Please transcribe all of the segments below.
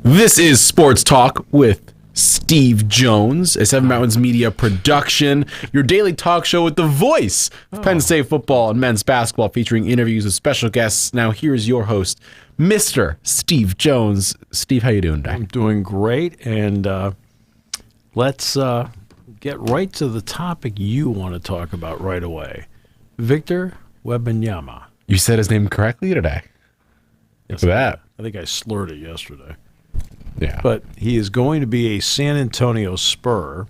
This is Sports Talk with Steve Jones, a Seven Mountains Media production, your daily talk show with the voice of Penn State football and men's basketball, featuring interviews with special guests. Now, here's your host, Mr. Steve Jones. Steve, how you doing today? I'm doing great, and let's get right to the topic you want to talk about right away. Victor Wembanyama. You said his name correctly today. Yes, Look at that. I think I slurred it yesterday. Yeah. But he is going to be a San Antonio Spur.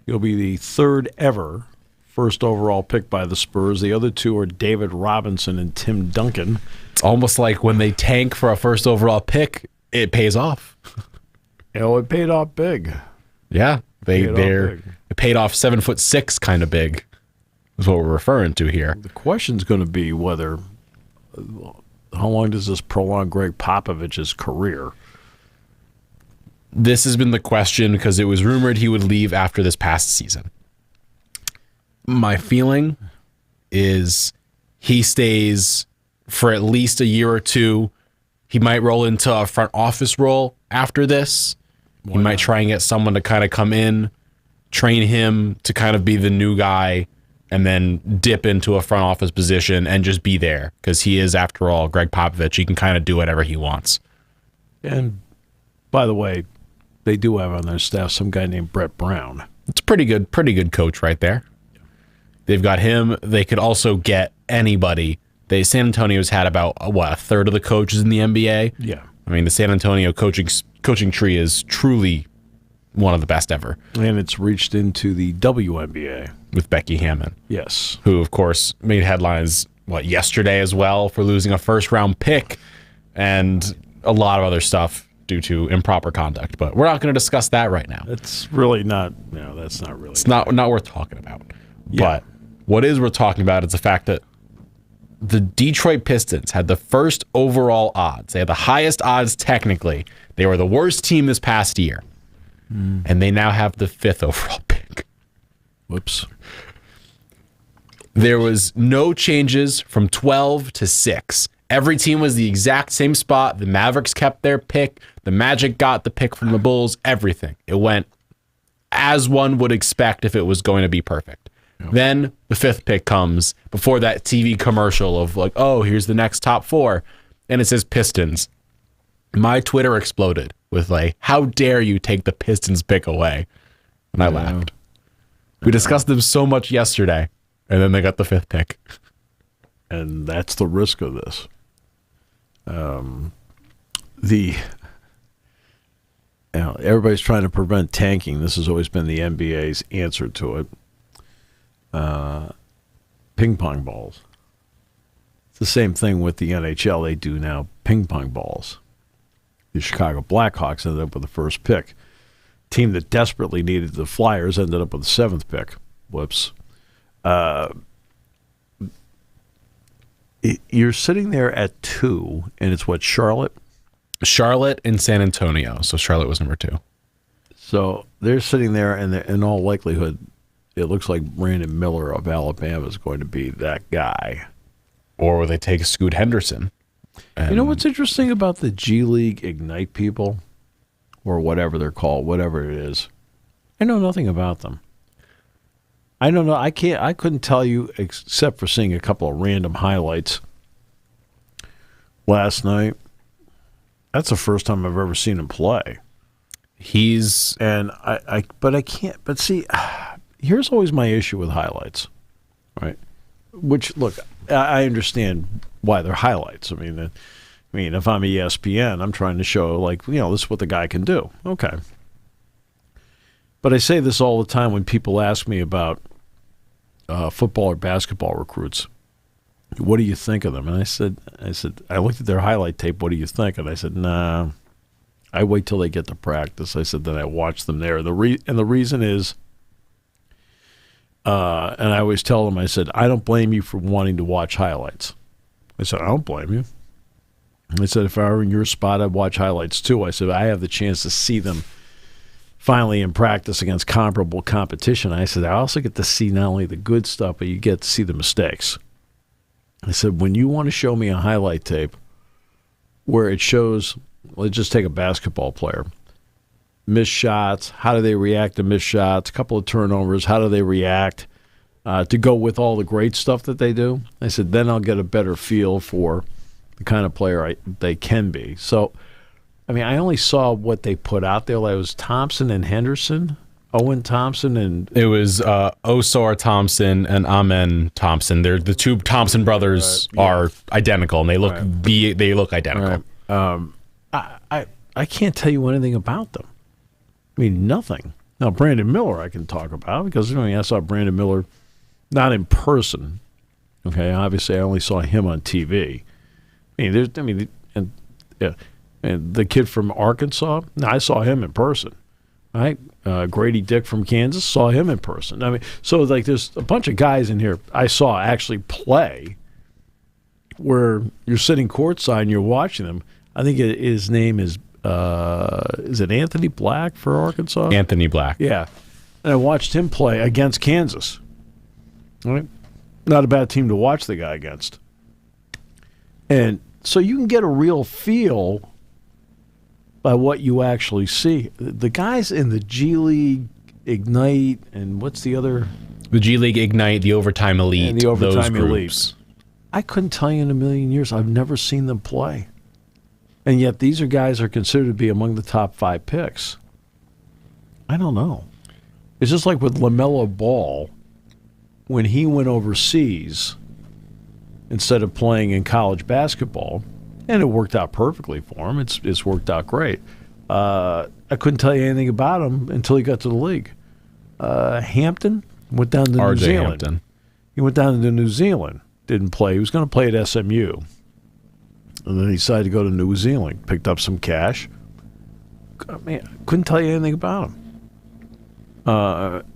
He'll be the third ever first overall pick by the Spurs. The other two are David Robinson and Tim Duncan. It's almost like when they tank for a first overall pick, it pays off. It paid off big. Yeah. It paid off 7'6" kind of big is what we're referring to here. The question's going to be how long does this prolong Greg Popovich's career? This has been the question because it was rumored he would leave after this past season. My feeling is he stays for at least a year or two. He might roll into a front office role after this. He might try and get someone to kind of come in, train him to kind of be the new guy, and then dip into a front office position and just be there because he is, after all, Greg Popovich. He can kind of do whatever he wants. And by the way, they do have on their staff some guy named Brett Brown. It's a pretty good coach right there. They've got him. They could also get anybody. San Antonio's had about, a third of the coaches in the NBA? Yeah. I mean, the San Antonio coaching tree is truly one of the best ever. And it's reached into the WNBA. With Becky Hammon. Yes. Who, of course, made headlines, yesterday as well for losing a first-round pick and a lot of other stuff due to improper conduct. But we're not going to discuss that right now. That's really not, that's not really. It's not worth talking about. Yeah. But what is worth talking about is the fact that the Detroit Pistons had the first overall odds. They had the highest odds technically. They were the worst team this past year. And they now have the fifth overall pick. Whoops. There was no changes from 12 to 6. Every team was the exact same spot. The Mavericks kept their pick. The Magic got the pick from the Bulls. Everything. It went as one would expect if it was going to be perfect. Yep. Then the fifth pick comes before that TV commercial of here's the next top four. And it says Pistons. My Twitter exploded with how dare you take the Pistons pick away? And I laughed. We discussed them so much yesterday, and then they got the fifth pick. And that's the risk of this. Everybody's trying to prevent tanking. This has always been the NBA's answer to it. Ping pong balls. It's the same thing with the NHL. They do now ping pong balls. The Chicago Blackhawks ended up with the first pick. Team that desperately needed the Flyers ended up with the seventh pick. Whoops. You're sitting there at 2, and it's what, Charlotte? Charlotte and San Antonio. So Charlotte was number 2. So they're sitting there, and in all likelihood, it looks like Brandon Miller of Alabama is going to be that guy. Or will they take Scoot Henderson? You know what's interesting about the G League Ignite people, or whatever they're called, whatever it is? I know nothing about them. I don't know. I couldn't tell you except for seeing a couple of random highlights last night. That's the first time I've ever seen him play. But I can't. But see, here's always my issue with highlights, right? Which, look, I understand why they're highlights. I mean, if I'm ESPN, I'm trying to show this is what the guy can do. Okay. But I say this all the time when people ask me about football or basketball recruits. What do you think of them? And I said, I looked at their highlight tape. What do you think? And I said, nah. I wait till they get to practice. I said, then I watch them there. And the reason is, and I always tell them, I said, I don't blame you for wanting to watch highlights. I said, I don't blame you. I said, if I were in your spot, I'd watch highlights too. I said, I have the chance to see them finally in practice against comparable competition. I said, I also get to see not only the good stuff, but you get to see the mistakes. I said, when you want to show me a highlight tape where it shows let's just take a basketball player. Missed shots, how do they react to missed shots? A couple of turnovers, how do they react? To go with all the great stuff that they do. I said, then I'll get a better feel for the kind of player they can be. So, I mean, I only saw what they put out there. Like it was Thompson and Henderson, Owen Thompson, and it was Osar Thompson and Amen Thompson. They're the two Thompson brothers are identical, and they look they look identical. I can't tell you anything about them. I mean, nothing. Now, Brandon Miller I can talk about because I saw Brandon Miller not in person. Okay, obviously I only saw him on TV. And the kid from Arkansas, I saw him in person. Right, Grady Dick from Kansas, saw him in person. I mean, so like there's a bunch of guys in here I saw actually play where you're sitting courtside and you're watching them. I think his name is it Anthony Black for Arkansas? Anthony Black. Yeah. And I watched him play against Kansas. All right? Not a bad team to watch the guy against. And so you can get a real feel by what you actually see. The guys in the G League, Ignite, and what's the other? The G League, Ignite, the Overtime Elite, and the Overtime those Elite. groups. I couldn't tell you in a million years. I've never seen them play. And yet these are guys are considered to be among the top 5 picks. I don't know. It's just like with LaMelo Ball when he went overseas instead of playing in college basketball, and it worked out perfectly for him. It's worked out great. I couldn't tell you anything about him until he got to the league. Hampton went down to New Zealand. Hampton. He went down to New Zealand. Didn't play. He was going to play at SMU. And then he decided to go to New Zealand, picked up some cash. I mean, I couldn't tell you anything about him.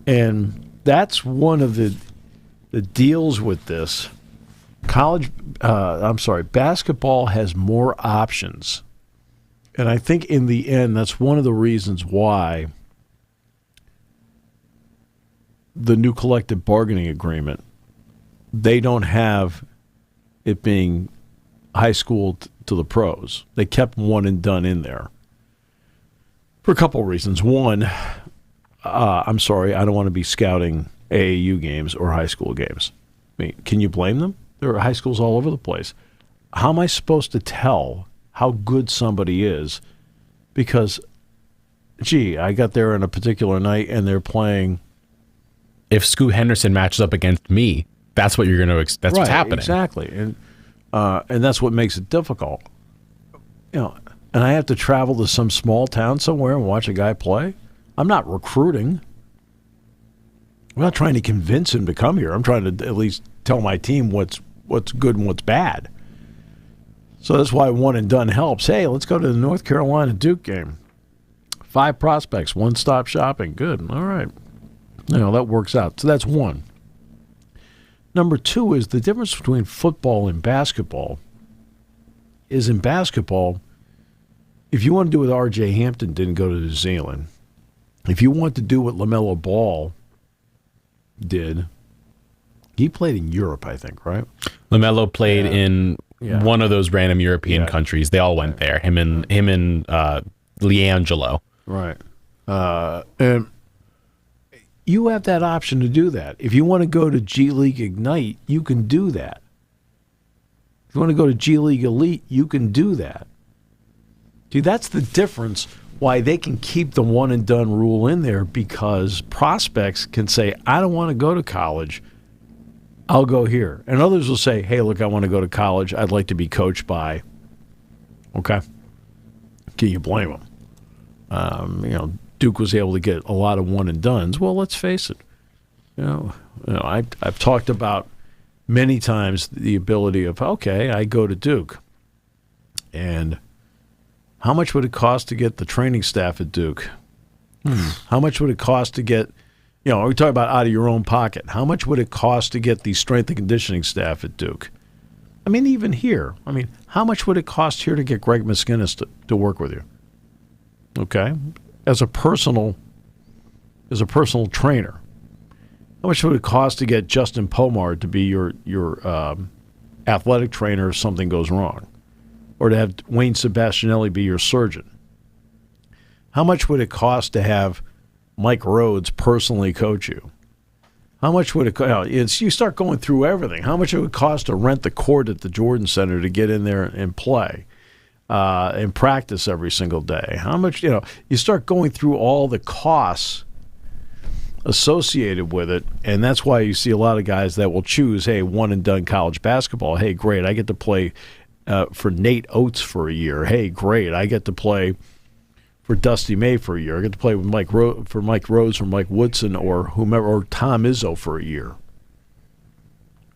And that's one of the deals with this. Basketball has more options. And I think in the end, that's one of the reasons why the new collective bargaining agreement, they don't have it being high school to the pros. They kept one and done in there for a couple of reasons. One, I'm sorry, I don't want to be scouting AAU games or high school games. I mean, can you blame them? There are high schools all over the place. How am I supposed to tell how good somebody is? Because, gee, I got there on a particular night and they're playing. If Scoot Henderson matches up against me, that's what you're going to. That's what's happening. Exactly, and that's what makes it difficult. And I have to travel to some small town somewhere and watch a guy play. I'm not recruiting. I'm not trying to convince him to come here. I'm trying to at least tell my team what's good and what's bad. So that's why one and done helps. Hey, let's go to the North Carolina Duke game. 5 prospects, one-stop shopping. Good. All right. That works out. So that's one. Number 2 is the difference between football and basketball is in basketball, if you want to do what R.J. Hampton didn't go to New Zealand, if you want to do what LaMelo Ball did, he played in Europe, I think, right? LaMelo played in one of those random European countries. They all went there. Him and LiAngelo. Right. And you have that option to do that. If you want to go to G League Ignite, you can do that. If you want to go to G League Elite, you can do that. See, that's the difference why they can keep the one and done rule in there, because prospects can say, I don't want to go to college. I'll go here. And others will say, hey, look, I want to go to college. I'd like to be coached by. Okay. Can you blame them? Duke was able to get a lot of one and dones. Well, let's face it. I've talked about many times the ability of, okay, I go to Duke. And how much would it cost to get the training staff at Duke? How much would it cost to get, we talk about out of your own pocket. How much would it cost to get the strength and conditioning staff at Duke? I mean, even here. I mean, how much would it cost here to get Greg Miskinnis to work with you? Okay? As a personal trainer. How much would it cost to get Justin Pomar to be your athletic trainer if something goes wrong? or to have Wayne Sebastianelli be your surgeon? How much would it cost to have Mike Rhodes personally coach you? How much would it cost? You start going through everything. How much it would cost to rent the court at the Jordan Center to get in there and play and practice every single day? How much, you start going through all the costs associated with it, and that's why you see a lot of guys that will choose, hey, one-and-done college basketball. Hey, great, I get to play for Nate Oates for a year. Hey, great, I get to play for Dusty May for a year. I get to play with Mike Rhodes or Mike Woodson or whomever, or Tom Izzo for a year.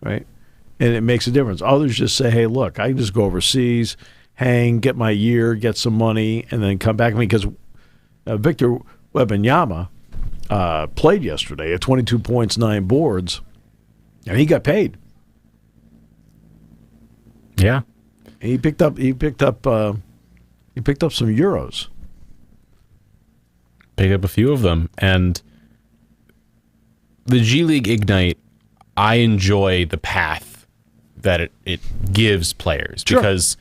Right? And it makes a difference. Others just say, hey, look, I can just go overseas, hang, get my year, get some money, and then come back. Because Victor Wembanyama played yesterday at 22 points, 9 boards, and he got paid. Yeah. And he picked up some euros. Pick up a few of them. And the G League Ignite, I enjoy the path that it gives players. Sure. Because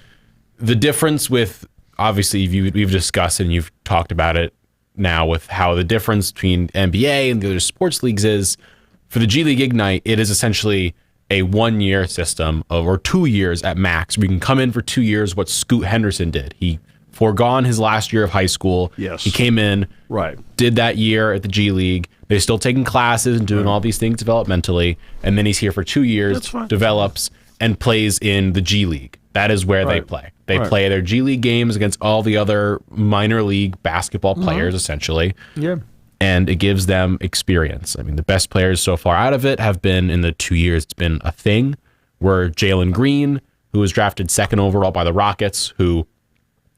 the difference with, obviously, we've discussed and you've talked about it now with how the difference between NBA and the other sports leagues is, for the G League Ignite, it is essentially a 1-year system or 2 years at max. We can come in for 2 years, what Scoot Henderson did. He foregone his last year of high school. Yes. He came in, right, did that year at the G League. They're still taking classes and doing all these things developmentally, and then he's here for 2 years, develops, and plays in the G League. That is where they play. They play their G League games against all the other minor league basketball players, essentially. Yeah. And it gives them experience. I mean, the best players so far out of it have been, in the 2 years it's been a thing, were Jalen Green, who was drafted 2nd overall by the Rockets, who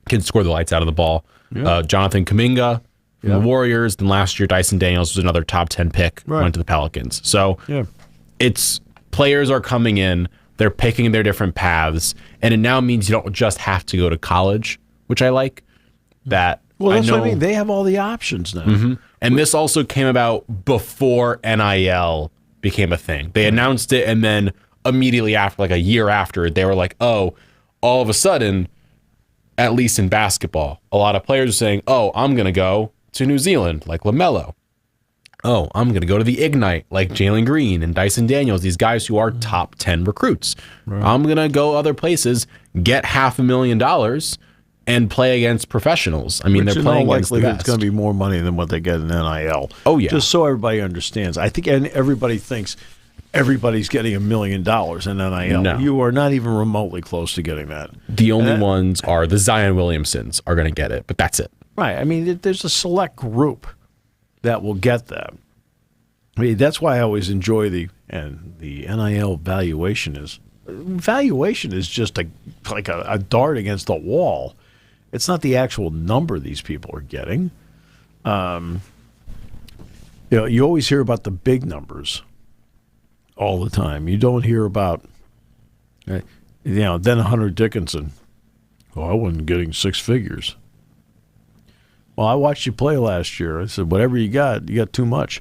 can score the lights out of the ball. Yeah. Jonathan Kuminga from the Warriors. Then last year, Dyson Daniels was another top 10 pick, went to the Pelicans. So it's players are coming in, they're picking their different paths, and it now means you don't just have to go to college, which I like. That's what I mean. They have all the options now. Mm-hmm. And this also came about before NIL became a thing. They announced it, and then immediately after, like a year after, they were like, oh, all of a sudden, at least in basketball, a lot of players are saying, oh, I'm going to go to New Zealand, like LaMelo. Oh, I'm going to go to the Ignite, like Jalen Green and Dyson Daniels, these guys who are top 10 recruits. Right. I'm going to go other places, get $500,000 and play against professionals. I mean, they're playing against the best. It's going to be more money than what they get in NIL. Oh, yeah. Just so everybody understands. I think everybody thinks everybody's getting $1 million in NIL. No. You are not even remotely close to getting that. The only ones are the Zion Williamsons are going to get it, but that's it. Right. I mean, there's a select group that will get that. I mean, that's why I always enjoy the NIL valuation is just like a dart against the wall. It's not the actual number these people are getting. You always hear about the big numbers all the time. You don't hear about, then Hunter Dickinson. Oh, I wasn't getting 6 figures. Well, I watched you play last year. I said, whatever you got too much.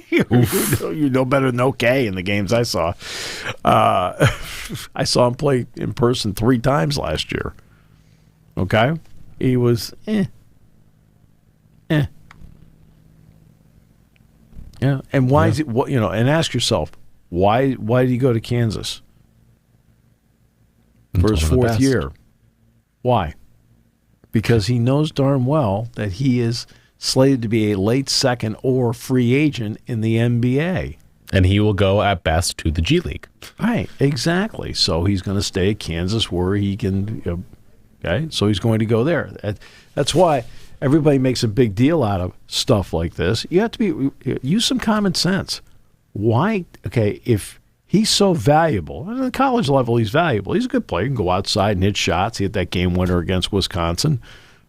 You know better than okay in the games I saw. I saw him play in person 3 times last year. Okay? He was Yeah. And why is it, and ask yourself, why did he go to Kansas for his 4th year? Why? Because he knows darn well that he is slated to be a late second or free agent in the NBA. And he will go at best to the G League. Right, exactly. So he's going to stay at Kansas where he can, okay? So he's going to go there. That's why everybody makes a big deal out of stuff like this. You have to use some common sense. Why, if he's so valuable, at the college level he's valuable. He's a good player. He can go outside and hit shots. He hit that game winner against Wisconsin.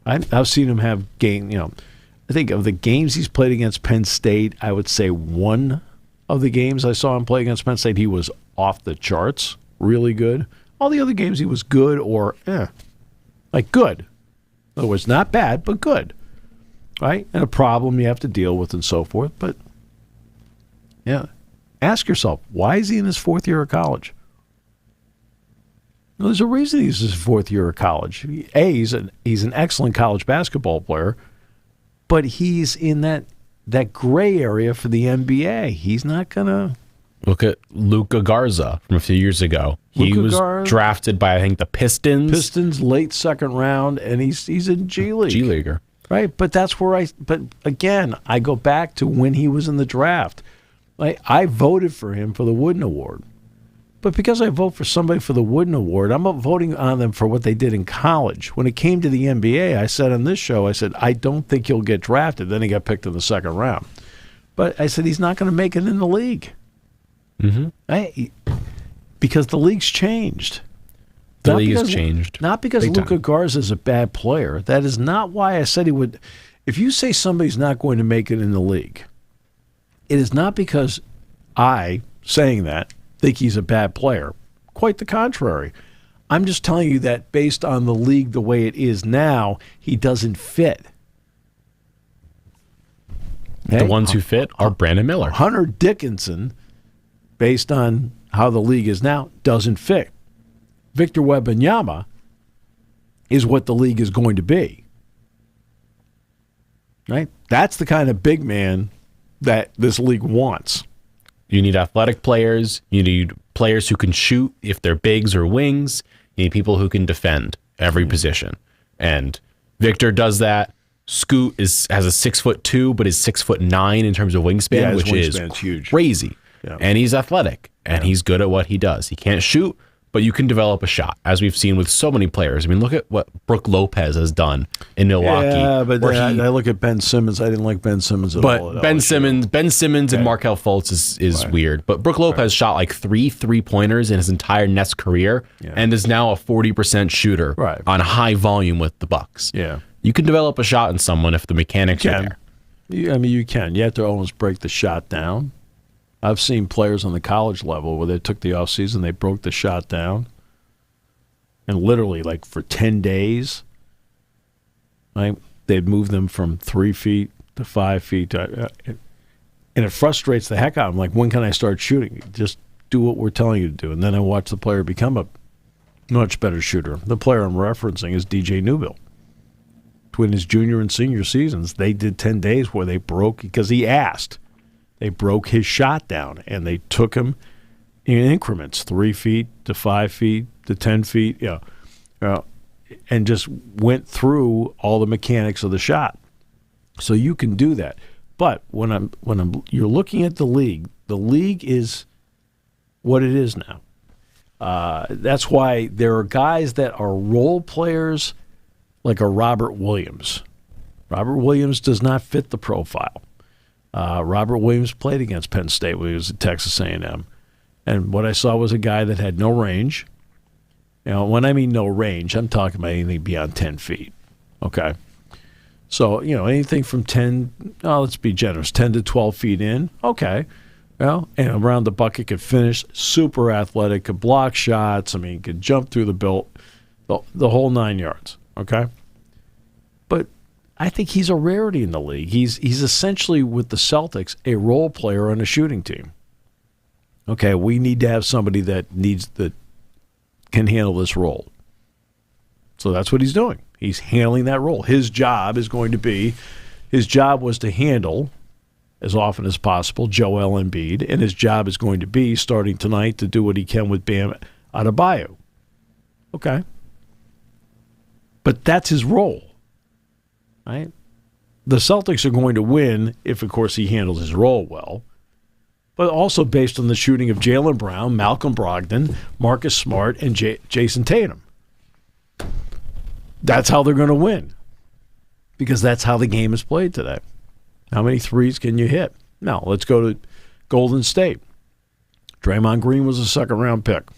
I've seen him have I think of the games he's played against Penn State, I would say one of the games I saw him play against Penn State, he was off the charts, really good. All the other games he was good or like good. In other words, not bad, but good. Right? And a problem you have to deal with and so forth. But, ask yourself, why is he in his 4th year of college? Well, there's a reason he's his fourth year of college. He's an excellent college basketball player, but he's in that gray area for the NBA. He's not going to... Look at Luka Garza from a few years ago. He was drafted by, I think, the Pistons. Pistons, late second round, and he's in G League. G Leaguer. Right, but that's where but again, I go back to when he was in the draft. I voted for him for the Wooden Award. But because I vote for somebody for the Wooden Award, I'm not voting on them for what they did in college. When it came to the NBA, I said on this show, I don't think he'll get drafted. Then he got picked in the second round. But I said he's not going to make it in the league. Mm-hmm. Because the league's changed. The league has changed. Not because Luka Garza is a bad player. That is not why I said he would. If you say somebody's not going to make it in the league, it is not because I, saying that, think he's a bad player. Quite the contrary. I'm just telling you that based on the league the way it is now, he doesn't fit. The ones who fit are Brandon Miller. Hunter Dickinson, based on how the league is now, doesn't fit. Victor Wembanyama is what the league is going to be. Right? That's the kind of big man that this league wants. You need athletic players. You need players who can shoot if they're bigs or wings. You need people who can defend every position. And Victor does that. Scoot has a 6'2", but is 6'9" in terms of wingspan, which is huge. Crazy. Yeah. And he's athletic, and he's good at what he does. He can't shoot, but you can develop a shot, as we've seen with so many players. I mean, look at what Brook Lopez has done in Milwaukee. Yeah, but I look at Ben Simmons. I didn't like Ben Simmons at all. But Ben Simmons and Markelle Fultz is weird. But Brook Lopez shot like 3 3-pointers in his entire Nets career and is now a 40% shooter on high volume with the Bucks. Yeah. You can develop a shot in someone if the mechanics are there. You can. You have to almost break the shot down. I've seen players on the college level where they took the offseason, they broke the shot down, and literally, like for 10 days, they'd move them from 3 feet to 5 feet. And it frustrates the heck out of them. Like, when can I start shooting? Just do what we're telling you to do. And then I watch the player become a much better shooter. The player I'm referencing is DJ Newbill. Between his junior and senior seasons, they did 10 days where they broke, because he asked. They broke his shot down, and they took him in increments, 3 feet to 5 feet to 10 feet, and just went through all the mechanics of the shot. So you can do that. But when you're looking at the league is what it is now. That's why there are guys that are role players, like a Robert Williams. Robert Williams does not fit the profile. Robert Williams played against Penn State when he was at Texas A&M. And what I saw was a guy that had no range. When I mean no range, I'm talking about anything beyond 10 feet. Okay? So, anything from 10, let's be generous, 10 to 12 feet in, okay. And around the bucket, could finish, super athletic, could block shots, could jump through the belt, the whole 9 yards, okay? But I think he's a rarity in the league. He's essentially, with the Celtics, a role player on a shooting team. Okay, we need to have somebody that can handle this role. So that's what he's doing. He's handling that role. His job was to handle, as often as possible, Joel Embiid, and his job is going to be, starting tonight, to do what he can with Bam Adebayo. Okay. But that's his role. Right? The Celtics are going to win if, of course, he handles his role well, but also based on the shooting of Jaylen Brown, Malcolm Brogdon, Marcus Smart, and Jason Tatum. That's how they're going to win, because that's how the game is played today. How many threes can you hit? Now, let's go to Golden State. Draymond Green was a second-round pick.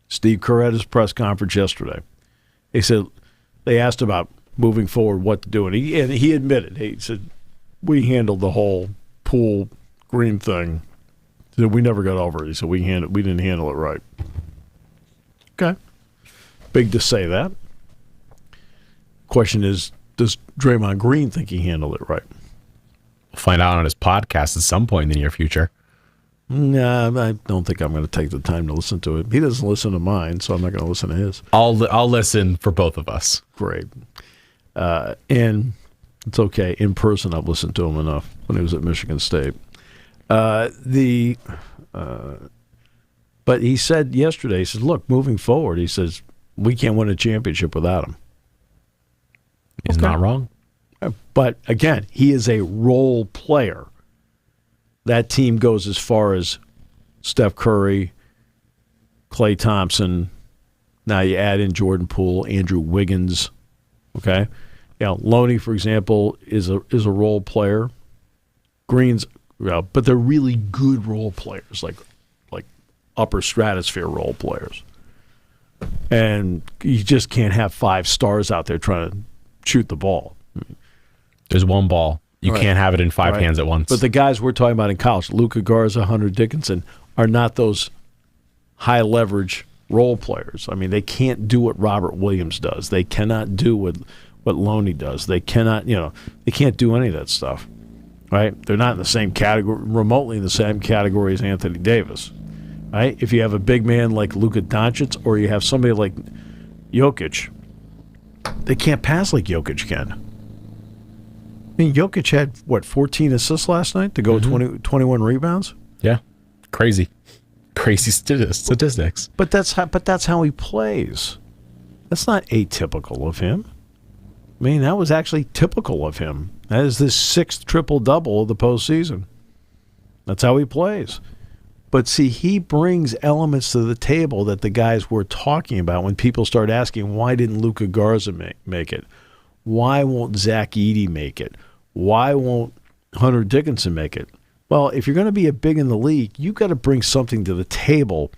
Steve Kerr had his press conference yesterday. They asked about moving forward, what to do. And he admitted, he said, we handled the whole Poole Green thing. He said, we never got over it. He said, we didn't handle it right. Okay. Big to say that. Question is, does Draymond Green think he handled it right? We'll find out on his podcast at some point in the near future. Nah, I don't think I'm going to take the time to listen to it. He doesn't listen to mine, so I'm not going to listen to his. I'll listen for both of us. Great. And it's okay. In person, I've listened to him enough when he was at Michigan State. But he said yesterday, he says, look, moving forward, he says, we can't win a championship without him. He's not wrong. But again, he is a role player. That team goes as far as Steph Curry, Klay Thompson. Now you add in Jordan Poole, Andrew Wiggins. Okay, Loney, for example, is a role player. Green's, but they're really good role players, like upper stratosphere role players. And you just can't have 5 stars out there trying to shoot the ball. There's one ball. You can't have it in 5 hands at once. But the guys we're talking about in college, Luka Garza, Hunter Dickinson, are not those high leverage role players. I mean, they can't do what Robert Williams does. They cannot do what Loney does. They cannot, they can't do any of that stuff. Right? They're not in the same category, remotely in the same category as Anthony Davis. Right? If you have a big man like Luka Doncic or you have somebody like Jokic, they can't pass like Jokic can. I mean, Jokic had, 14 assists last night to go 21 rebounds? Yeah. Crazy statistics. But that's how he plays. That's not atypical of him. I mean, that was actually typical of him. That is the 6th triple-double of the postseason. That's how he plays. But see, he brings elements to the table that the guys were talking about when people start asking, why didn't Luka Garza make it? Why won't Zach Edey make it? Why won't Hunter Dickinson make it? Well, if you're going to be a big in the league, you've got to bring something to the table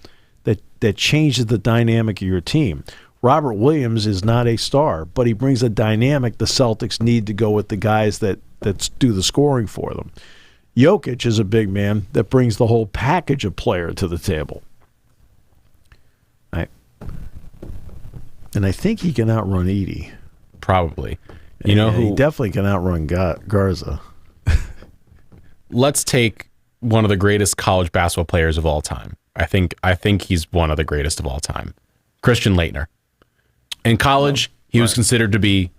that changes the dynamic of your team. Robert Williams is not a star, but he brings a dynamic the Celtics need to go with the guys that do the scoring for them. Jokic is a big man that brings the whole package of player to the table. And I think he can outrun Edey. Probably. He definitely can outrun Garza. Let's take one of the greatest college basketball players of all time. I think he's one of the greatest of all time. Christian Laettner. In college, he was considered to be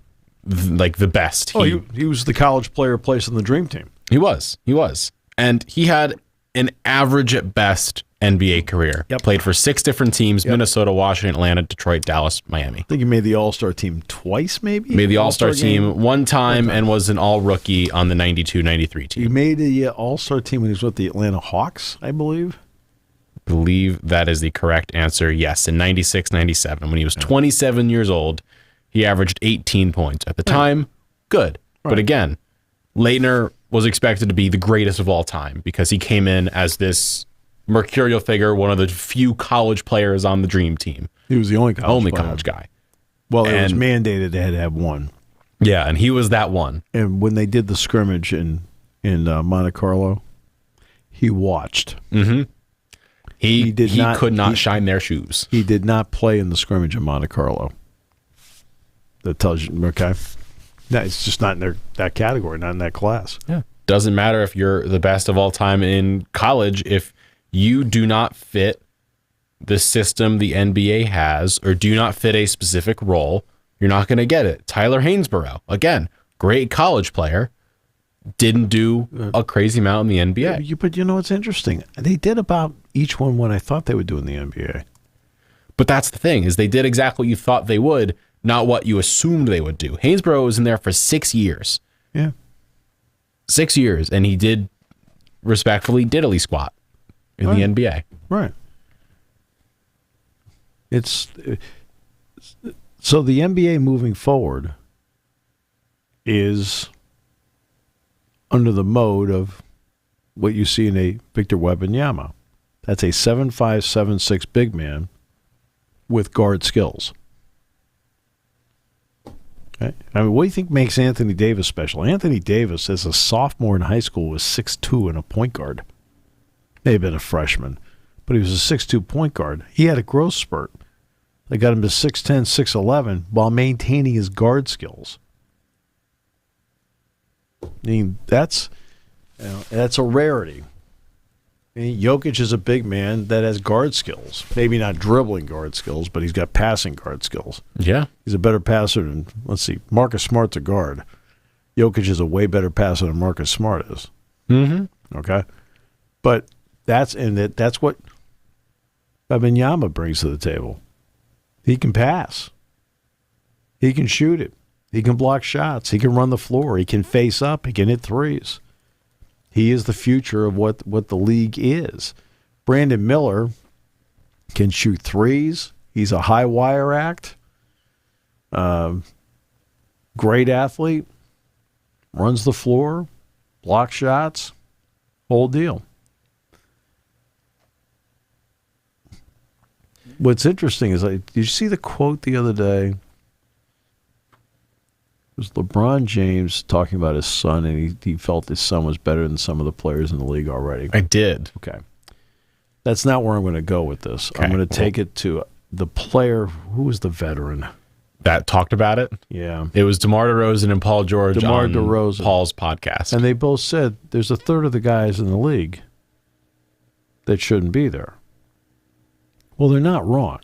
like the best. He was the college player placed in the dream team. He was. And he had an average at best NBA career. Yep. Played for 6 different teams: Minnesota, Washington, Atlanta, Detroit, Dallas, Miami. I think he made the All-Star team twice, maybe? Made the All-Star team one time and was an all-rookie on the 92-93 team. He made the All-Star team when he was with the Atlanta Hawks, I believe. I believe that is the correct answer. Yes, in 96-97. When he was 27 years old, he averaged 18 points. At the time, good. Right. But again, Laettner was expected to be the greatest of all time because he came in as this mercurial figure, one of the few college players on the dream team. He was the only college guy. Well, it was mandated they had to have one. Yeah, and he was that one. And when they did the scrimmage in Monte Carlo, he watched. Mm-hmm. He could not shine their shoes. He did not play in the scrimmage in Monte Carlo. That tells you, okay? No, it's just not in that category, not in that class. Yeah. Doesn't matter if you're the best of all time in college. If you do not fit the system the NBA has or do not fit a specific role, you're not going to get it. Tyler Hainsborough, again, great college player, didn't do a crazy amount in the NBA. But you know what's interesting? They did about each one what I thought they would do in the NBA. But that's the thing, is they did exactly what you thought they would, not what you assumed they would do. Hainsborough was in there for 6 years. Yeah. 6 years, and he did respectfully diddly squat in the NBA. Right. So the NBA moving forward is under the mode of what you see in a Victor Wembanyama. That's a 7'5", 7'6" big man with guard skills. Okay. I mean, what do you think makes Anthony Davis special? Anthony Davis, as a sophomore in high school, was 6'2" and a point guard. May have been a freshman, but he was a 6'2" point guard. He had a growth spurt. They got him to 6'10", 6'11", while maintaining his guard skills. I mean, that's a rarity. Jokic is a big man that has guard skills. Maybe not dribbling guard skills, but he's got passing guard skills. Yeah. He's a better passer than, let's see, Marcus Smart's a guard. Jokic is a way better passer than Marcus Smart is. Mm-hmm. Okay? But that's what Wembanyama brings to the table. He can pass. He can shoot it. He can block shots. He can run the floor. He can face up. He can hit threes. He is the future of what the league is. Brandon Miller can shoot threes. He's a high wire act. Great athlete. Runs the floor. Blocks shots. Whole deal. What's interesting is, did you see the quote the other day? It was LeBron James talking about his son, and he felt his son was better than some of the players in the league already. I did. Okay. That's not where I'm going to go with this. Okay. I'm going to take it to the player. Who was the veteran? That talked about it? Yeah. It was DeMar DeRozan and Paul George on DeRozan. Paul's podcast. And they both said there's a third of the guys in the league that shouldn't be there. Well, they're not wrong.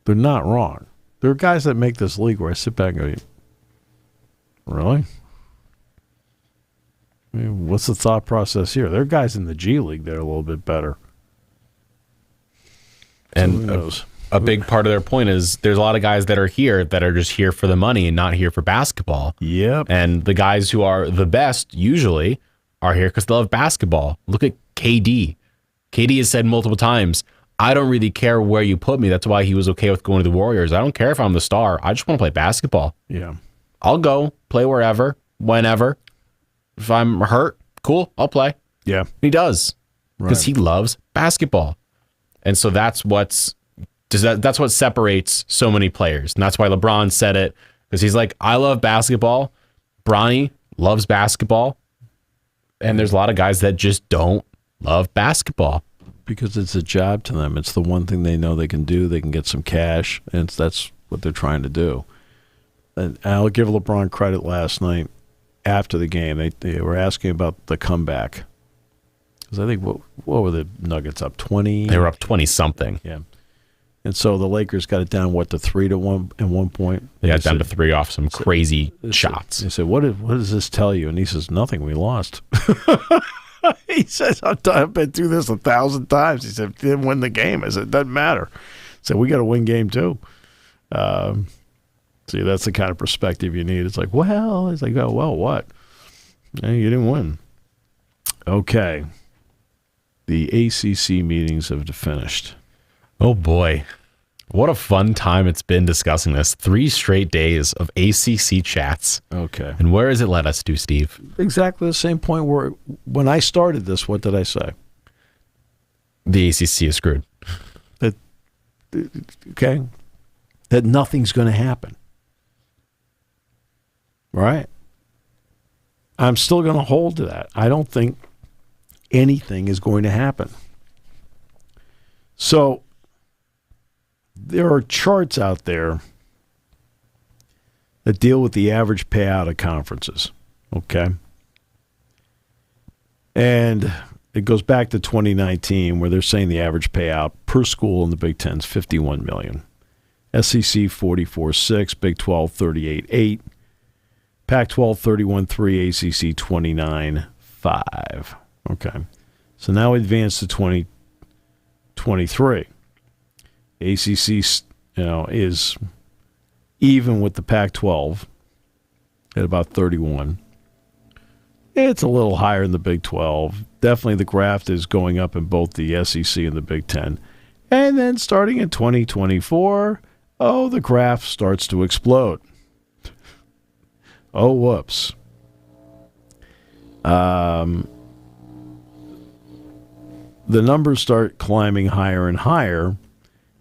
They're not wrong. There are guys that make this league where I sit back and go, really? I mean, what's the thought process here? There are guys in the G League that are a little bit better. And a big part of their point is there's a lot of guys that are here that are just here for the money and not here for basketball. Yep. And the guys who are the best usually are here because they love basketball. Look at KD. KD has said multiple times, I don't really care where you put me. That's why he was okay with going to the Warriors. I don't care if I'm the star. I just want to play basketball. Yeah. I'll go play wherever, whenever. If I'm hurt, cool, I'll play. Yeah. He does because he loves basketball. And so that's what separates so many players. And that's why LeBron said it, because he's like, I love basketball. Bronny loves basketball. And there's a lot of guys that just don't love basketball. Because it's a job to them. It's the one thing they know they can do. They can get some cash, and that's what they're trying to do. And I'll give LeBron credit last night after the game. They were asking about the comeback. Because I think, what were the Nuggets up, 20? They were up 20-something. Yeah. And so the Lakers got it down, to 3-1 at one point? They got down to 3 off some crazy shots. They said, what does this tell you? And he says, nothing, we lost. He says, I've been through this 1,000 times. He said, didn't win the game. I said, it doesn't matter. He said, we got to win game too. See, that's the kind of perspective you need. It's like, well, it's like, oh, well, what? Yeah, you didn't win. Okay. The ACC meetings have finished. Oh, boy. What a fun time it's been discussing this. 3 straight days of ACC chats. Okay. And where has it led us to, Steve? Exactly the same point where when I started this, what did I say? The ACC is screwed. Okay. That nothing's going to happen. Right? I'm still going to hold to that. I don't think anything is going to happen. So there are charts out there that deal with the average payout of conferences. Okay. And it goes back to 2019 where they're saying the average payout per school in the Big Ten is $51 million. SEC 44.6, Big 12 38.8, Pac-12 31.3, ACC 29.5. Okay. So now advance to 2023. ACC, is even with the Pac-12 at about 31. It's a little higher in the Big 12. Definitely the graft is going up in both the SEC and the Big 10. And then starting in 2024, the graph starts to explode. Oh, whoops. The numbers start climbing higher and higher.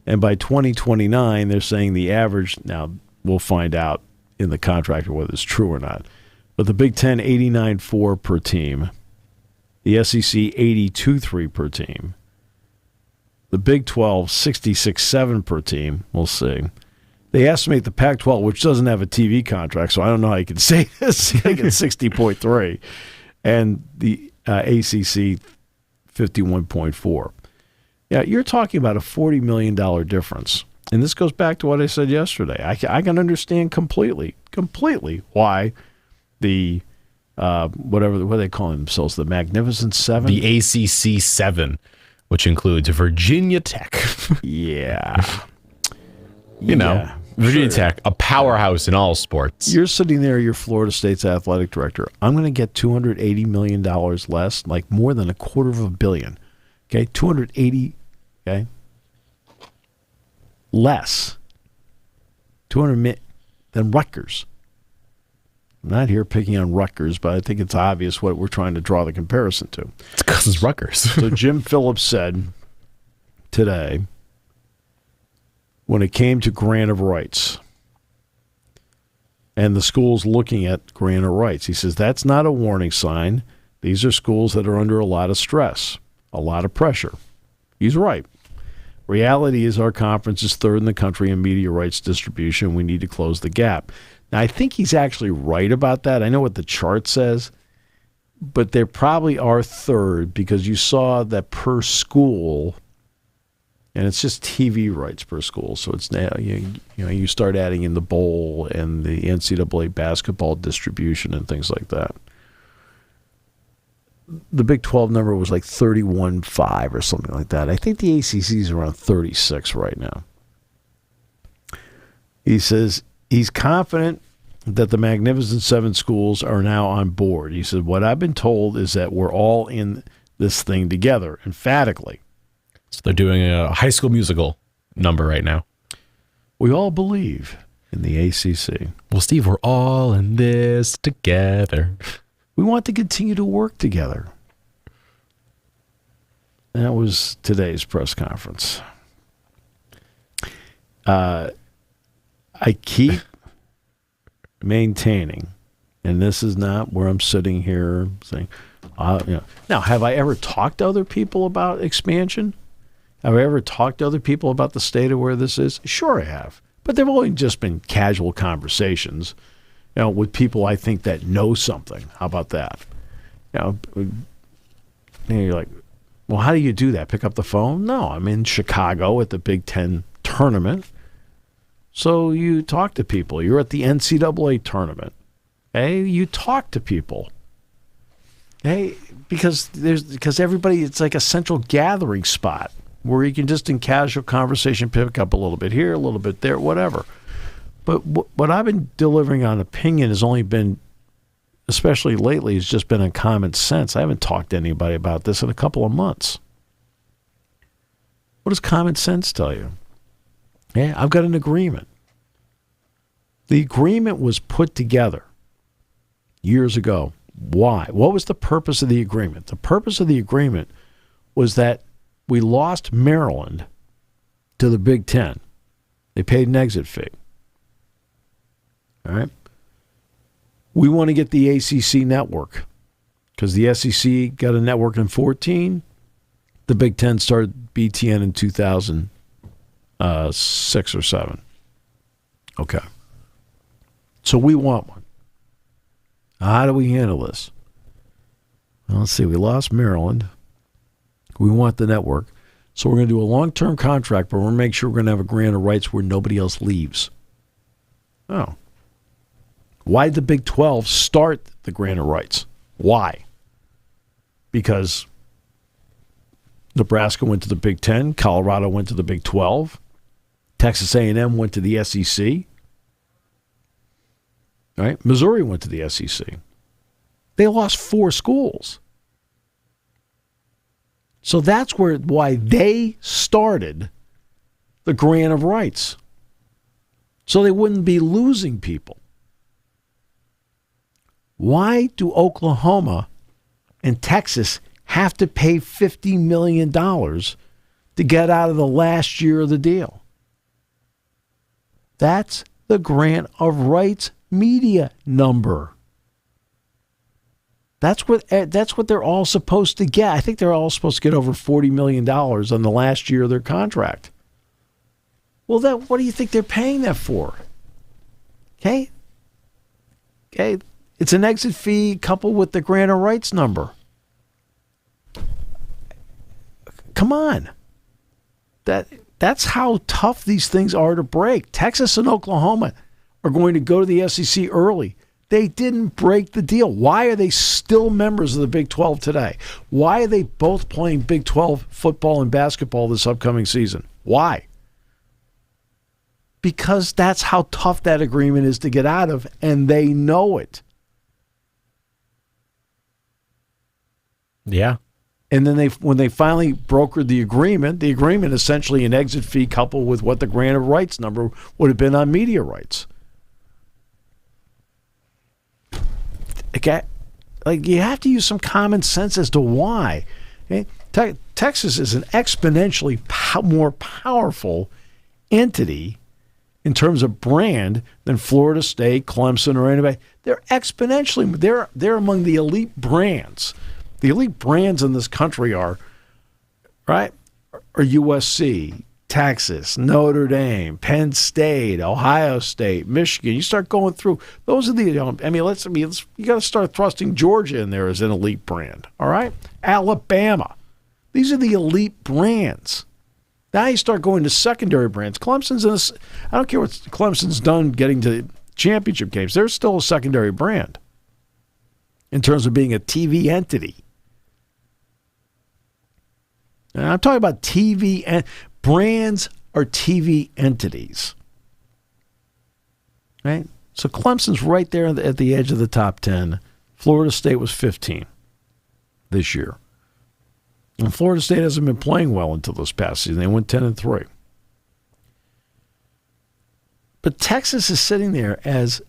And by 2029, they're saying the average, now we'll find out in the contract whether it's true or not, but the Big Ten, 89.4 per team. The SEC, 82.3 per team. The Big 12, 66.7 per team. We'll see. They estimate the Pac-12, which doesn't have a TV contract, so I don't know how you can say this. They get 60.3. And the ACC 51.4. Yeah, you're talking about a $40 million difference. And this goes back to what I said yesterday. I can understand completely why the, what are they calling themselves, the Magnificent Seven? The ACC 7, which includes Virginia Tech. Yeah. You know, Virginia Tech, a powerhouse in all sports. You're sitting there, you're Florida State's athletic director. I'm going to get $280 million less, like more than $250 million. Okay, 280, okay, less, 200 than Rutgers. I'm not here picking on Rutgers, but I think it's obvious what we're trying to draw the comparison to. It's because it's Rutgers. So Jim Phillips said today, when it came to grant of rights, and the schools looking at grant of rights, he says that's not a warning sign. These are schools that are under a lot of stress, a lot of pressure. He's right. Reality is our conference is third in the country in media rights distribution. We need to close the gap. Now, I think he's actually right about that. I know what the chart says, but they probably are third because you saw that per school, and it's just TV rights per school. So it's now you start adding in the bowl and the NCAA basketball distribution and things like that. The Big 12 number was like 31.5 or something like that. I think the ACC is around 36 right now. He says he's confident that the Magnificent Seven schools are now on board. He said, what I've been told is that we're all in this thing together, emphatically. So they're doing a High School Musical number right now. We all believe in the ACC. Well, Steve, we're all in this together. We want to continue to work together. That was today's press conference. I keep maintaining, and this is not where I'm sitting here saying, Now, have I ever talked to other people about expansion? Have I ever talked to other people about the state of where this is? Sure I have. But they've only just been casual conversations, with people I think that know something. How about that? And you're like, well, how do you do that? Pick up the phone? No, I'm in Chicago at the Big Ten tournament. So you talk to people. You're at the NCAA tournament. Hey, you talk to people. Hey, because everybody, it's like a central gathering spot where you can just in casual conversation pick up a little bit here, a little bit there, whatever. But what I've been delivering on opinion has only been, especially lately, has just been on common sense. I haven't talked to anybody about this in a couple of months. What does common sense tell you? Yeah, I've got an agreement. The agreement was put together years ago. Why? What was the purpose of the agreement? The purpose of the agreement was that we lost Maryland to the Big Ten. They paid an exit fee. All right. We want to get the ACC network because the SEC got a network in 2014. The Big Ten started BTN in 2006 or 7. Okay. So we want one. How do we handle this? Well, let's see. We lost Maryland. We want the network. So we're going to do a long-term contract, but we're going to make sure we're going to have a grant of rights where nobody else leaves. Oh. Why did the Big 12 start the grant of rights? Why? Because Nebraska went to the Big 10, Colorado went to the Big 12, Texas A&M went to the SEC, right? Missouri went to the SEC. They lost 4 schools. So that's why they started the grant of rights. So they wouldn't be losing people. Why do Oklahoma and Texas have to pay $50 million to get out of the last year of the deal? That's the grant of rights media number. That's what they're all supposed to get. I think they're all supposed to get over $40 million on the last year of their contract. Well, what do you think they're paying that for? Okay. It's an exit fee coupled with the grant of rights number. come on. That's how tough these things are to break. Texas and Oklahoma are going to go to the SEC early. They didn't break the deal. Why are they still members of the Big 12 today? Why are they both playing Big 12 football and basketball this upcoming season? Why? Because that's how tough that agreement is to get out of, and they know it. Yeah. And then when they finally brokered the agreement essentially an exit fee coupled with what the grant of rights number would have been on media rights. Okay, like you have to use some common sense as to why. Okay? Texas is an exponentially more powerful entity in terms of brand than Florida State, Clemson, or anybody. They're exponentially. They're among the elite brands. The elite brands in this country are USC, Texas, Notre Dame, Penn State, Ohio State, Michigan. You start going through. Those are the. You got to start thrusting Georgia in there as an elite brand. All right, Alabama. These are the elite brands. Now you start going to secondary brands. Clemson's in this. I don't care what Clemson's done getting to championship games. They're still a secondary brand in terms of being a TV entity. And I'm talking about TV and brands are TV entities, right? So Clemson's right there at the edge of the top 10. Florida State was 15 this year. And Florida State hasn't been playing well until this past season. They went 10-3. But Texas is sitting there as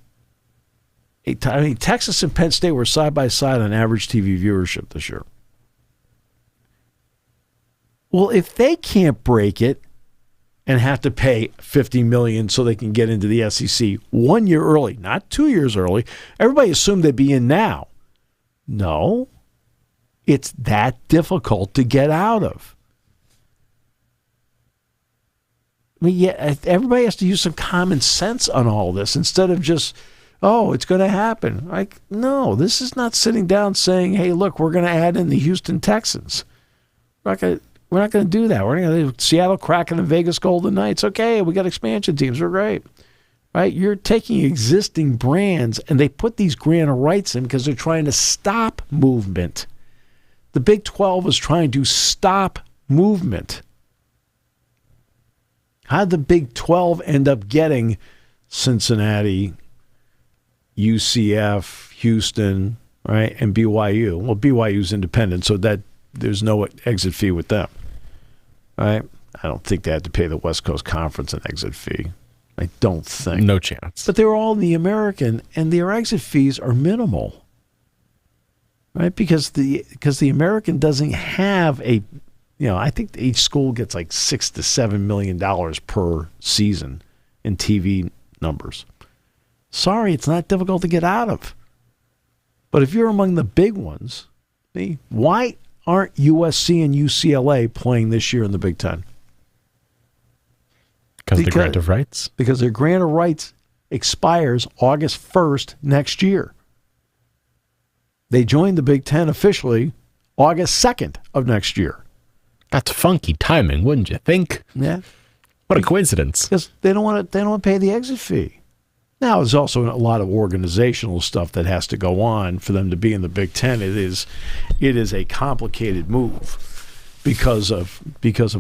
Texas and Penn State were side by side on average TV viewership this year. Well, if they can't break it and have to pay $50 million so they can get into the SEC 1 year early, not 2 years early, everybody assumed they'd be in now. No, it's that difficult to get out of. I mean, yeah, everybody has to use some common sense on all this instead of just, oh, it's going to happen. Like, no, this is not sitting down saying, hey, look, we're going to add in the Houston Texans. We're not going to do that. We're going to do Seattle Kraken and Vegas Golden Knights. Okay, we got expansion teams. We're great. Right? You're taking existing brands, and they put these grant of rights in because they're trying to stop movement. The Big 12 is trying to stop movement. How did the Big 12 end up getting Cincinnati, UCF, Houston, right, and BYU? Well, BYU's independent, so that there's no exit fee with them. Right? I don't think they had to pay the West Coast Conference an exit fee. I don't think. No chance. But they're all in the American, and their exit fees are minimal. Right? Because the American doesn't have a, I think each school gets like $6 to $7 million per season in TV numbers. Sorry, it's not difficult to get out of. But if you're among the big ones, why aren't USC and UCLA playing this year in the Big Ten? Because the grant of rights? Because their grant of rights expires August 1st next year. They joined the Big Ten officially August 2nd of next year. That's funky timing, wouldn't you think? Yeah. What a coincidence. Because they don't want to pay the exit fee. Now, there's also a lot of organizational stuff that has to go on for them to be in the Big Ten. It is a complicated move because of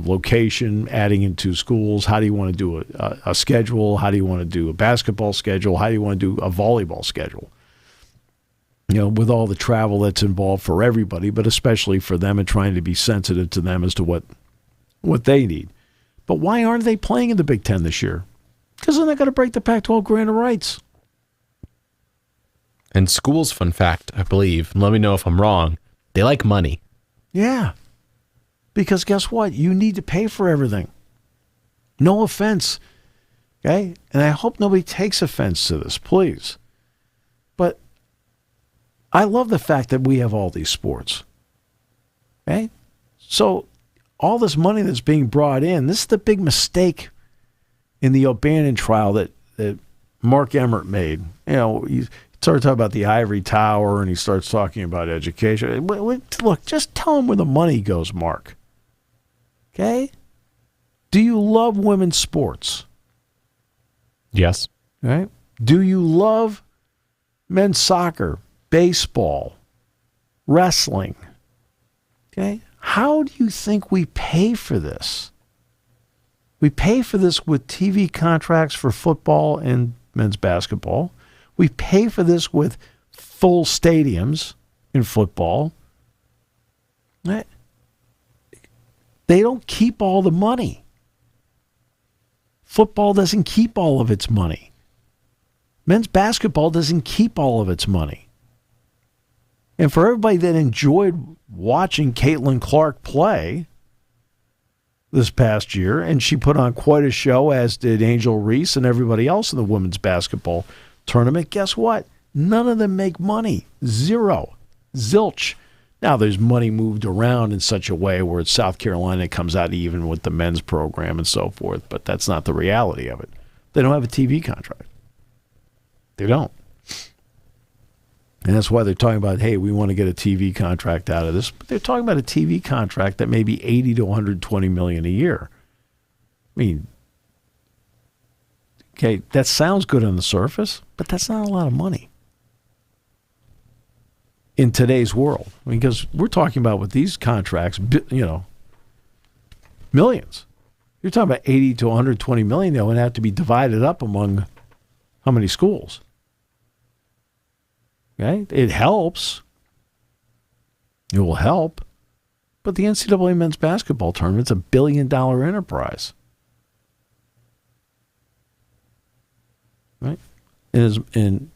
location, adding into schools. How do you want to do a schedule? How do you want to do a basketball schedule? How do you want to do a volleyball schedule? With all the travel that's involved for everybody, but especially for them and trying to be sensitive to them as to what they need. But why aren't they playing in the Big Ten this year? Because they're not going to break the Pac-12 grant of rights. And schools, fun fact, I believe, and let me know if I'm wrong, they like money. Yeah. Because guess what? You need to pay for everything. No offense. Okay? And I hope nobody takes offense to this, please. But I love the fact that we have all these sports. Okay? So all this money that's being brought in, this is the big mistake in the O'Bannon trial that Mark Emmert made. He started talking about the ivory tower, and he starts talking about education. Look, just tell him where the money goes, Mark. Okay? Do you love women's sports? Yes. Right? Do you love men's soccer, baseball, wrestling? Okay? How do you think we pay for this? We pay for this with TV contracts for football and men's basketball. We pay for this with full stadiums in football. Right? They don't keep all the money. Football doesn't keep all of its money. Men's basketball doesn't keep all of its money. And for everybody that enjoyed watching Caitlin Clark play this past year, and she put on quite a show, as did Angel Reese and everybody else in the women's basketball tournament, guess what? None of them make money. Zero. Zilch. Now, there's money moved around in such a way where it's South Carolina comes out even with the men's program and so forth, but that's not the reality of it. They don't have a TV contract. They don't. And that's why they're talking about, hey, we want to get a TV contract out of this. But they're talking about a TV contract that may be $80 to $120 million a year. I mean, okay, that sounds good on the surface, but that's not a lot of money in today's world. Because we're talking about with these contracts, millions. You're talking about $80 to $120 million that would have to be divided up among how many schools? Okay, it helps. It will help. But the NCAA men's basketball tournament's $1 billion enterprise. Right? And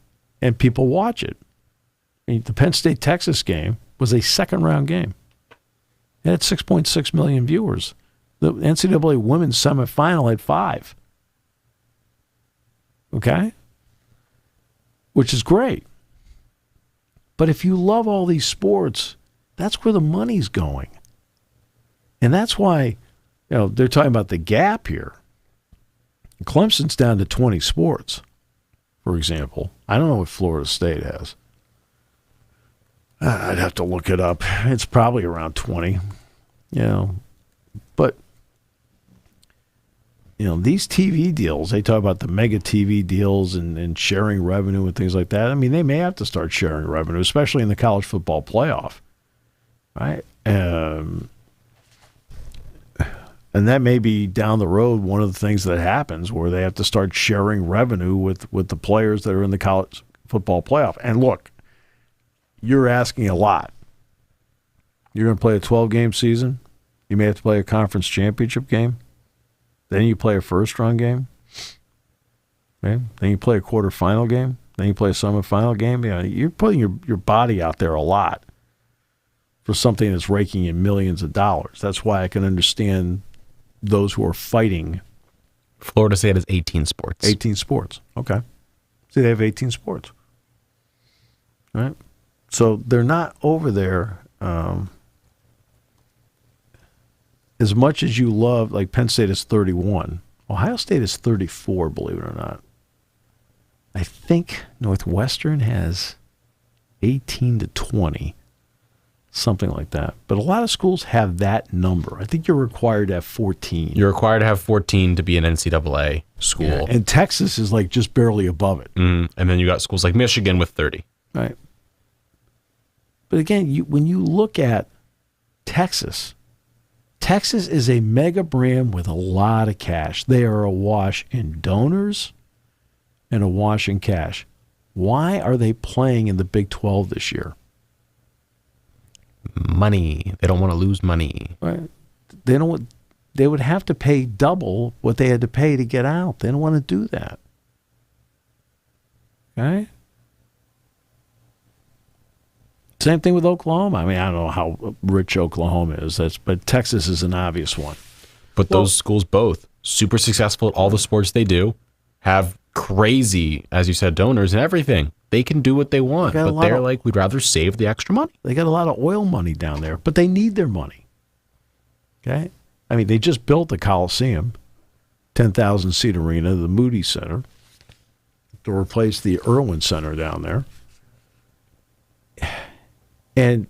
people watch it. I mean, the Penn State Texas game was a second-round game. It had 6.6 million viewers. The NCAA women's semifinal had 5. Okay? Which is great. But if you love all these sports, that's where the money's going. And that's why, they're talking about the gap here. Clemson's down to 20 sports, for example. I don't know what Florida State has. I'd have to look it up. It's probably around 20, But, these TV deals, they talk about the mega TV deals and sharing revenue and things like that. I mean, they may have to start sharing revenue, especially in the college football playoff, right? And that may be down the road one of the things that happens where they have to start sharing revenue with the players that are in the college football playoff. And look, you're asking a lot. You're going to play a 12-game season. You may have to play a conference championship game. Then you play a first-round game. Okay? Then you play a quarterfinal game. Then you play a semifinal game. You're putting your body out there a lot for something that's raking in millions of dollars. That's why I can understand those who are fighting. Florida State has 18 sports. 18 sports. Okay. See, they have 18 sports. All right? So they're not over there as much as you love, like Penn State is 31. Ohio State is 34, believe it or not. I think Northwestern has 18 to 20, something like that. But a lot of schools have that number. I think you're required to have 14. You're required to have 14 to be an NCAA school. Yeah, and Texas is like just barely above it. And then you got schools like Michigan with 30. Right. But again, when you look at Texas is a mega brand with a lot of cash. They are awash in donors and awash in cash. Why are they playing in the Big 12 this year? Money. They don't want to lose money. Right. They would have to pay double what they had to pay to get out. They don't want to do that. Okay? Same thing with Oklahoma. I mean, I don't know how rich Oklahoma is, but Texas is an obvious one. But those schools both super successful at all the sports they do, have crazy, as you said, donors and everything. They can do what they want, but they're like, we'd rather save the extra money. They got a lot of oil money down there, but they need their money. Okay? I mean, they just built the Coliseum, 10,000-seat arena, the Moody Center, to replace the Irwin Center down there. And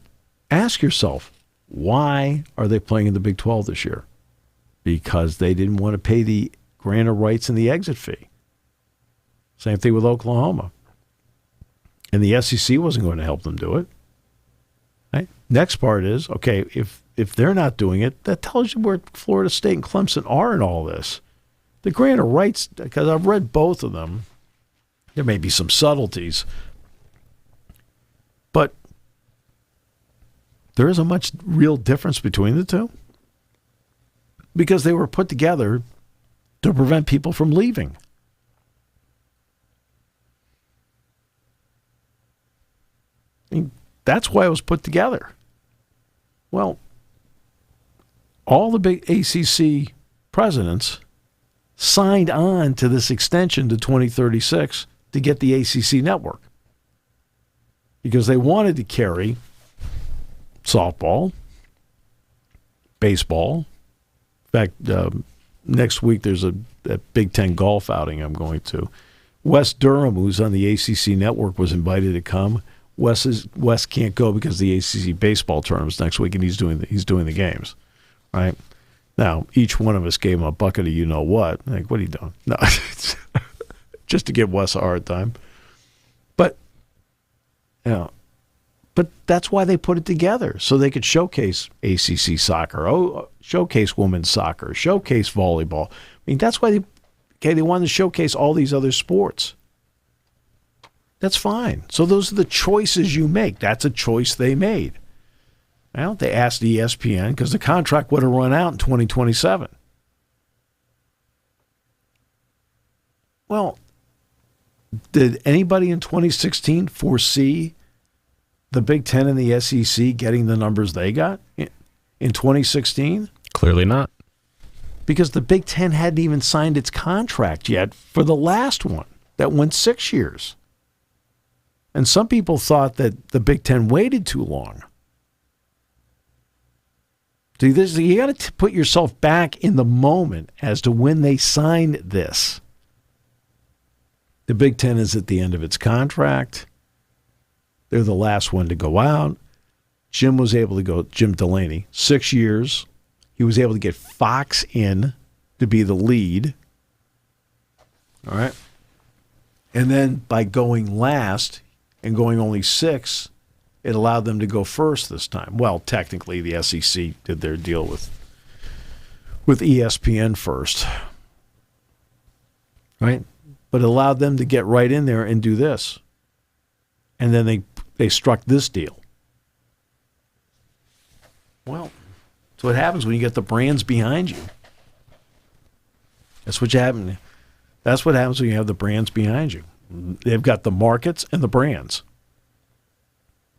ask yourself, why are they playing in the Big 12 this year? because they didn't want to pay the grant of rights and the exit fee. Same thing with Oklahoma. And the SEC wasn't going to help them do it. Right? Next part is, okay, if they're not doing it, that tells you where Florida State and Clemson are in all this. The grant of rights, because I've read both of them, there may be some subtleties, but there isn't much real difference between the two because they were put together to prevent people from leaving. I mean, that's why it was put together. Well, all the big ACC presidents signed on to this extension to 2036 to get the ACC network because they wanted to carry softball, baseball. In fact, next week there's a Big Ten golf outing I'm going to. Wes Durham, who's on the ACC network, was invited to come. Wes can't go because the ACC baseball tournament's next week, and he's doing the games, right? Now, each one of us gave him a bucket of you-know-what. Like, what are you doing? No, just to give Wes a hard time. But, but that's why they put it together, so they could showcase ACC soccer, showcase women's soccer, showcase volleyball. I mean, that's why they wanted to showcase all these other sports. That's fine. So those are the choices you make. That's a choice they made. Well, they asked ESPN because the contract would have run out in 2027. Well, did anybody in 2016 foresee the Big Ten and the SEC getting the numbers they got in 2016? Clearly not. Because the Big Ten hadn't even signed its contract yet for the last one that went 6 years. And some people thought that the Big Ten waited too long. See, you got to put yourself back in the moment as to when they signed this. The Big Ten is at the end of its contract. They're the last one to go out. Jim was able to go, Jim Delaney, 6 years. He was able to get Fox in to be the lead. All right. And then by going last and going only 6, it allowed them to go first this time. Well, technically, the SEC did their deal with ESPN first. Right? But it allowed them to get right in there and do this. And then they struck this deal. Well, that's what happens when you get the brands behind you. That's what happens when you have the brands behind you. They've got the markets and the brands.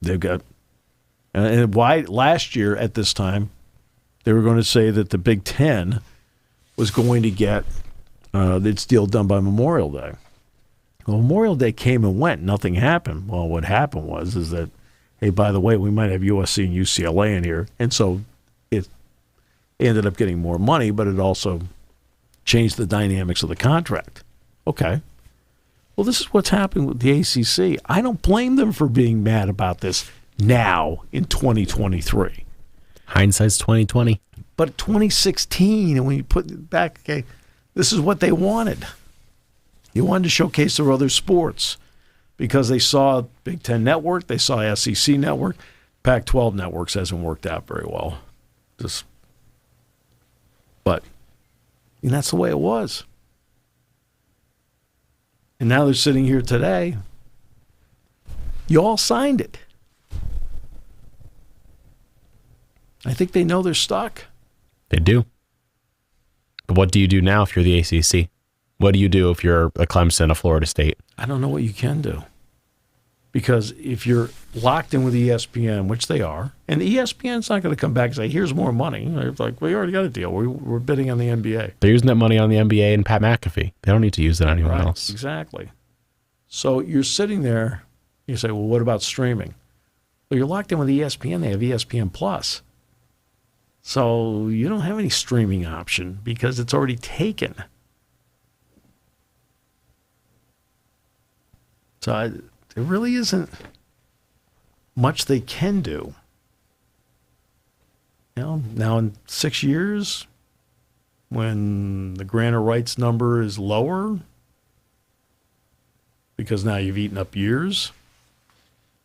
They've got, and why last year at this time, they were going to say that the Big Ten was going to get its deal done by Memorial Day. Well, Memorial Day came and went. Nothing happened. Well, what happened is that, hey, by the way, we might have USC and UCLA in here. And so it ended up getting more money, but it also changed the dynamics of the contract. Okay. Well, this is what's happening with the ACC. I don't blame them for being mad about this now in 2023. Hindsight's 2020. But 2016, and when you put it back, okay, this is what they wanted. You wanted to showcase their other sports because they saw Big Ten Network, they saw SEC Network. Pac-12 networks hasn't worked out very well. But that's the way it was. And now they're sitting here today. You all signed it. I think they know they're stuck. They do. But what do you do now if you're the ACC? What do you do if you're a Clemson, a Florida State? I don't know what you can do. Because if you're locked in with ESPN, which they are, and ESPN's not going to come back and say, here's more money. They're like, we already got a deal. We're bidding on the NBA. They're using that money on the NBA and Pat McAfee. They don't need to use it on anyone else. Exactly. So you're sitting there, you say, well, what about streaming? Well, you're locked in with ESPN. They have ESPN Plus. So you don't have any streaming option because it's already taken. So there really isn't much they can do. Now in 6 years, when the grantor rights number is lower because now you've eaten up years.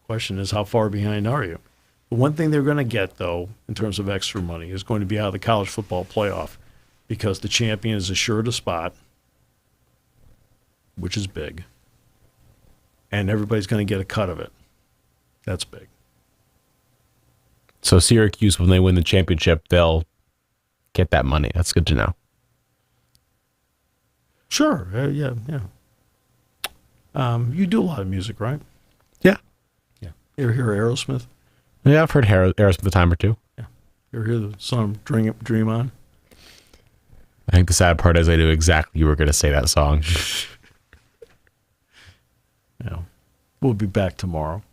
Question is, how far behind are you? The one thing they're going to get, though, in terms of extra money is going to be out of the college football playoff because the champion is assured a spot, which is big. And everybody's going to get a cut of it. That's big. So Syracuse, when they win the championship, they'll get that money. That's good to know. Sure. Yeah. You do a lot of music, right? Yeah. Yeah. You ever hear Aerosmith? Yeah, I've heard Aerosmith a time or two. Yeah. You ever hear the song Dream On? I think the sad part is I knew exactly you were going to say that song. Yeah. We'll be back tomorrow.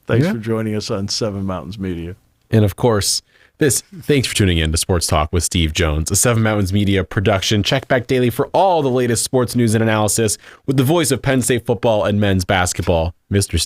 Thanks for joining us on Seven Mountains Media. And of course, thanks for tuning in to Sports Talk with Steve Jones, a Seven Mountains Media production. Check back daily for all the latest sports news and analysis with the voice of Penn State football and men's basketball, Mr. Steve.